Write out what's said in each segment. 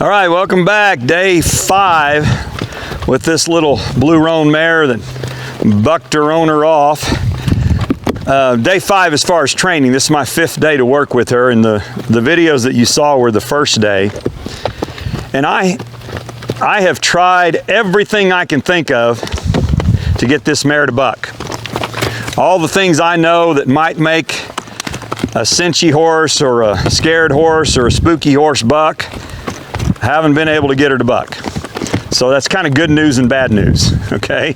All right, welcome back. Day 5 with this little blue roan mare that bucked her owner off. Day 5 as far as training. This is my 5th day to work with her, and the videos that you saw were the first day. And I have tried everything I can think of to get this mare to buck. All the things I know that might make a cinchy horse or a scared horse or a spooky horse buck, haven't been able to get her to buck. So that's kind of good news and bad news, okay?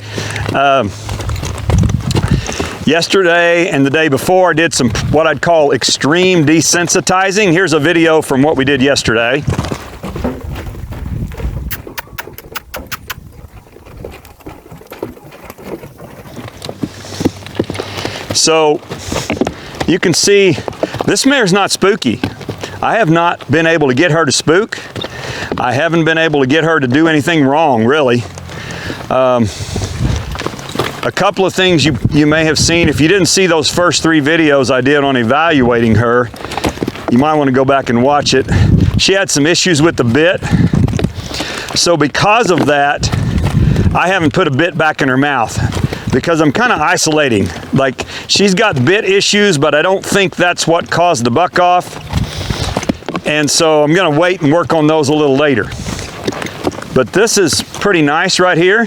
Yesterday and the day before, I did some what I'd call extreme desensitizing. Here's a video from what we did yesterday. So you can see this mare's not spooky. I have not been able to get her to spook. I haven't been able to get her to do anything wrong, really. A couple of things you may have seen. If you didn't see those first 3 videos I did on evaluating her, you might want to go back and watch it. She had some issues with the bit. So because of that, I haven't put a bit back in her mouth because I'm kind of isolating. Like, she's got bit issues, but I don't think that's what caused the buck off. And so I'm gonna wait and work on those a little later. But this is pretty nice right here.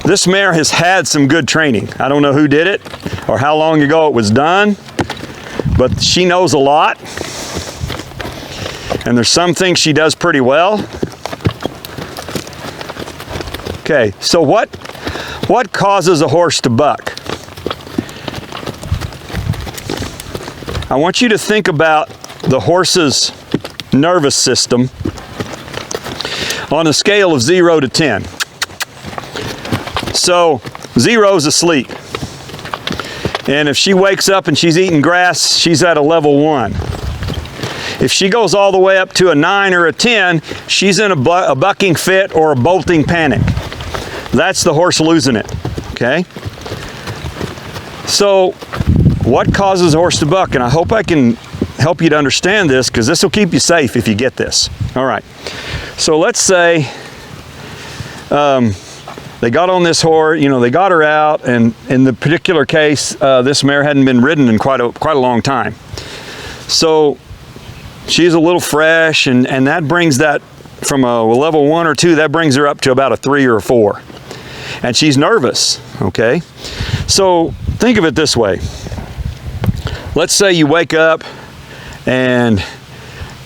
This mare has had some good training. I don't know who did it or how long ago it was done, but she knows a lot. And there's some things she does pretty well. Okay, so what causes a horse to buck? I want you to think about the horse's nervous system on a scale of 0 to 10. So 0 is asleep. And if she wakes up and she's eating grass, she's at a level 1. If she goes all the way up to a 9 or a 10, she's in a bucking fit or a bolting panic. That's the horse losing it, okay? So what causes a horse to buck? And I hope I can help you to understand this, because this will keep you safe if you get this. All right, so let's say they got on this horse, they got her out, and in the particular case, this mare hadn't been ridden in quite a long time. So she's a little fresh, and that brings that from a level 1 or 2, that brings her up to about a 3 or a 4. And she's nervous, okay? So think of it this way. Let's say you wake up and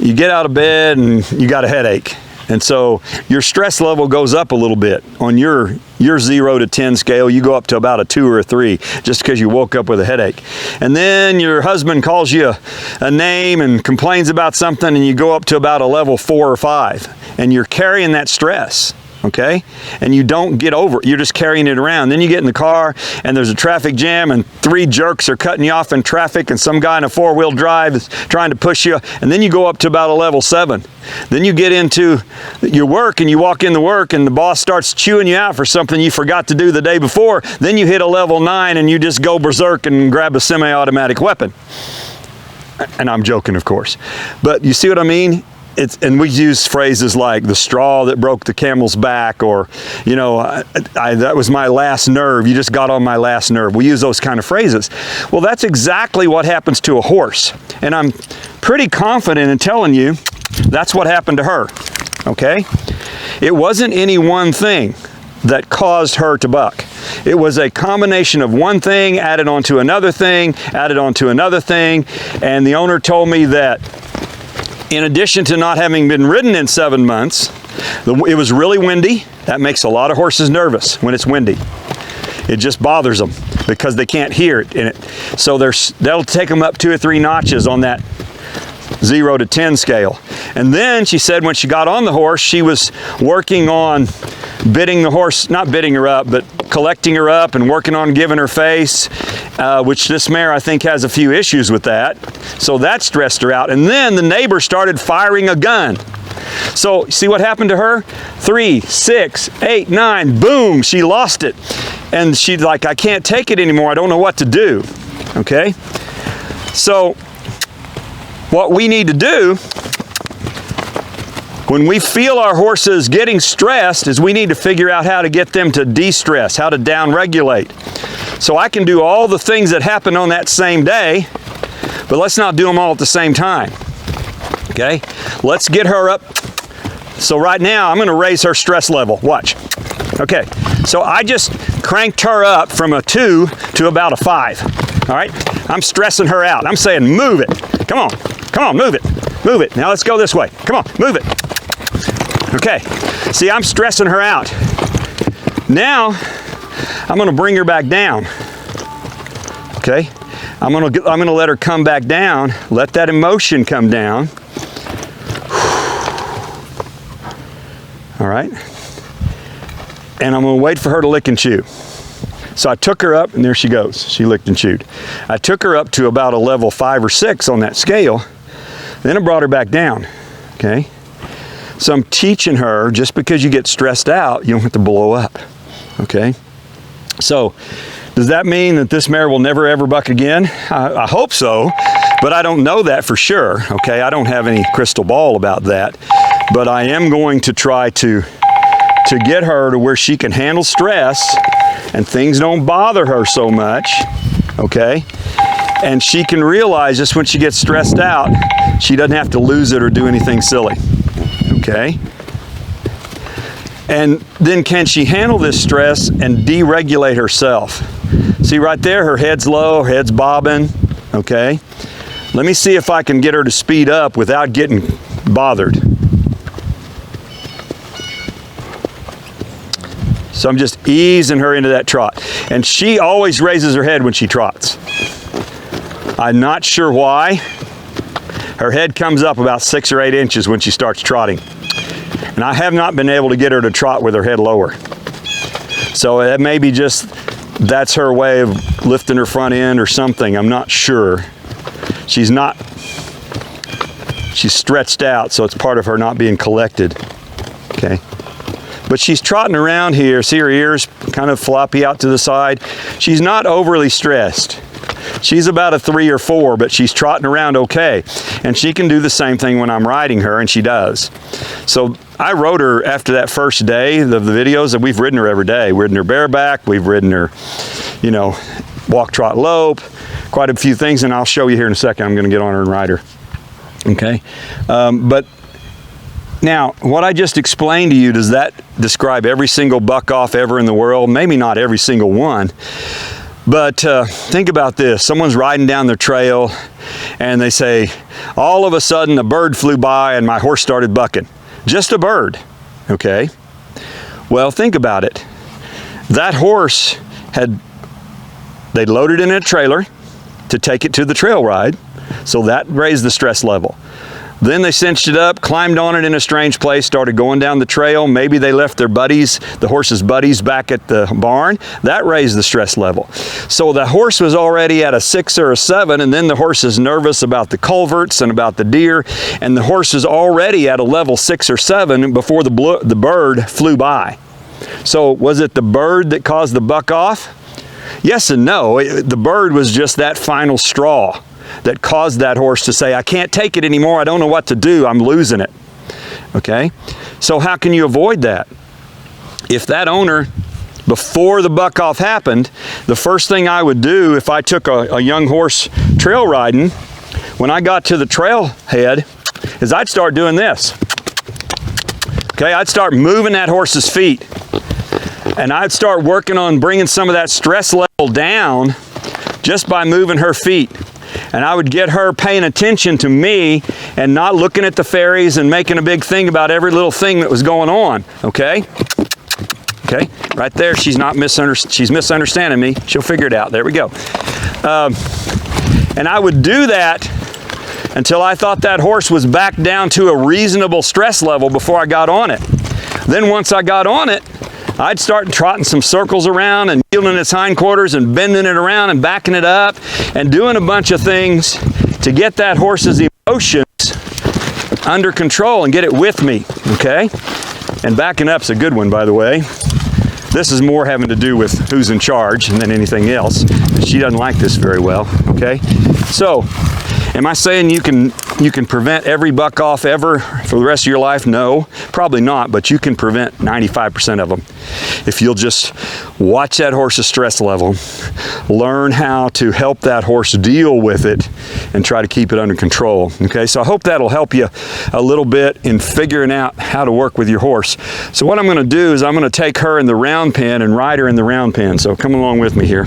you get out of bed and you got a headache. And so your stress level goes up a little bit. On your 0 to 10 scale, you go up to about a 2 or a 3 just because you woke up with a headache. And then your husband calls you a name and complains about something, and you go up to about a level 4 or 5. And you're carrying that stress, okay? And you don't get over it. You're just carrying it around. Then you get in the car and there's a traffic jam and 3 jerks are cutting you off in traffic, and some guy in a 4-wheel drive is trying to push you, and then you go up to about a level 7. Then you get into your work and you walk into work and the boss starts chewing you out for something you forgot to do the day before. Then you hit a level 9 and you just go berserk and grab a semi-automatic weapon. And I'm joking, of course. But you see what I mean? And we use phrases like the straw that broke the camel's back, or, that was my last nerve. You just got on my last nerve. We use those kind of phrases. Well, that's exactly what happens to a horse. And I'm pretty confident in telling you that's what happened to her, okay? It wasn't any one thing that caused her to buck. It was a combination of one thing added onto another thing, added onto another thing. And the owner told me that in addition to not having been ridden in 7 months, it was really windy. That makes a lot of horses nervous when it's windy. It just bothers them because they can't hear it in it. So that'll take them up 2 or 3 notches on that 0 to 10 scale. And then she said when she got on the horse, she was working on bitting the horse, not bitting her up, but collecting her up and working on giving her face, which this mare I think has a few issues with that. So that stressed her out. And then the neighbor started firing a gun. So see what happened to her? 3, 6, 8, 9, boom, she lost it. And she's like, I can't take it anymore. I don't know what to do, okay? So what we need to do When we feel our horses getting stressed, is we need to figure out how to get them to de-stress, how to down-regulate. So I can do all the things that happen on that same day, but let's not do them all at the same time. Okay? Let's get her up. So right now, I'm going to raise her stress level. Watch. Okay. So I just cranked her up from a 2 to about a 5. All right? I'm stressing her out. I'm saying, move it. Come on. Come on, move it. Move it. Now let's go this way. Come on, move it. Okay. See, I'm stressing her out. Now, I'm going to bring her back down. Okay? I'm going to let her come back down. Let that emotion come down. All right? And I'm going to wait for her to lick and chew. So I took her up, and there she goes. She licked and chewed. I took her up to about a level 5 or 6 on that scale. Then I brought her back down. Okay? So I'm teaching her, just because you get stressed out, you don't have to blow up. Okay? So, does that mean that this mare will never ever buck again? I hope so, but I don't know that for sure. Okay? I don't have any crystal ball about that. But I am going to try to get her to where she can handle stress and things don't bother her so much, okay? And she can realize just when she gets stressed out, she doesn't have to lose it or do anything silly, okay? And then can she handle this stress and deregulate herself? See right there, her head's low, her head's bobbing, okay? Let me see if I can get her to speed up without getting bothered. So I'm just easing her into that trot. And she always raises her head when she trots. I'm not sure why. Her head comes up about 6 or 8 inches when she starts trotting. And I have not been able to get her to trot with her head lower. So that may be just, that's her way of lifting her front end or something. I'm not sure. She's stretched out, so it's part of her not being collected. Okay. But she's trotting around here. See her ears kind of floppy out to the side. She's not overly stressed. She's about a 3 or 4, but she's trotting around okay. And she can do the same thing when I'm riding her, and she does. So I rode her after that first day, the videos, that we've ridden her every day. We've ridden her bareback, we've ridden her, you know, walk, trot, lope, quite a few things, and I'll show you here in a second. I'm going to get on her and ride her. Okay? But now, what I just explained to you, does that describe every single buck off ever in the world? Maybe not every single one. But think about this. Someone's riding down their trail and they say, all of a sudden a bird flew by and my horse started bucking. Just a bird, okay? Well, think about it. That horse they loaded in a trailer to take it to the trail ride, so that raised the stress level. Then they cinched it up, climbed on it in a strange place, started going down the trail. Maybe they left their buddies, the horse's buddies, back at the barn. That raised the stress level. So the horse was already at a 6 or a 7, and then the horse is nervous about the culverts and about the deer, and the horse is already at a level 6 or 7 before the bird flew by. So was it the bird that caused the buck off? Yes and no. The bird was just that final straw that caused that horse to say, I can't take it anymore, I don't know what to do, I'm losing it. Okay? So how can you avoid that? If that owner, before the buck off happened, the first thing I would do if I took a young horse trail riding, when I got to the trailhead, is I'd start doing this. Okay? I'd start moving that horse's feet. And I'd start working on bringing some of that stress level down just by moving her feet. And I would get her paying attention to me and not looking at the fairies and making a big thing about every little thing that was going on, okay? Okay, right there, she's misunderstanding me. She'll figure it out. There we go. And I would do that until I thought that horse was back down to a reasonable stress level before I got on it. Then once I got on it, I'd start trotting some circles around and yielding its hindquarters and bending it around and backing it up and doing a bunch of things to get that horse's emotions under control and get it with me, okay? And backing up's a good one, by the way. This is more having to do with who's in charge than anything else. She doesn't like this very well, okay? So, Am I saying you can prevent every buck off ever for the rest of your life? No, probably not, but you can prevent 95% of them. If you'll just watch that horse's stress level, learn how to help that horse deal with it, and try to keep it under control. Okay, so I hope that'll help you a little bit in figuring out how to work with your horse. So what I'm going to do is I'm going to take her in the round pen and ride her in the round pen. So come along with me here.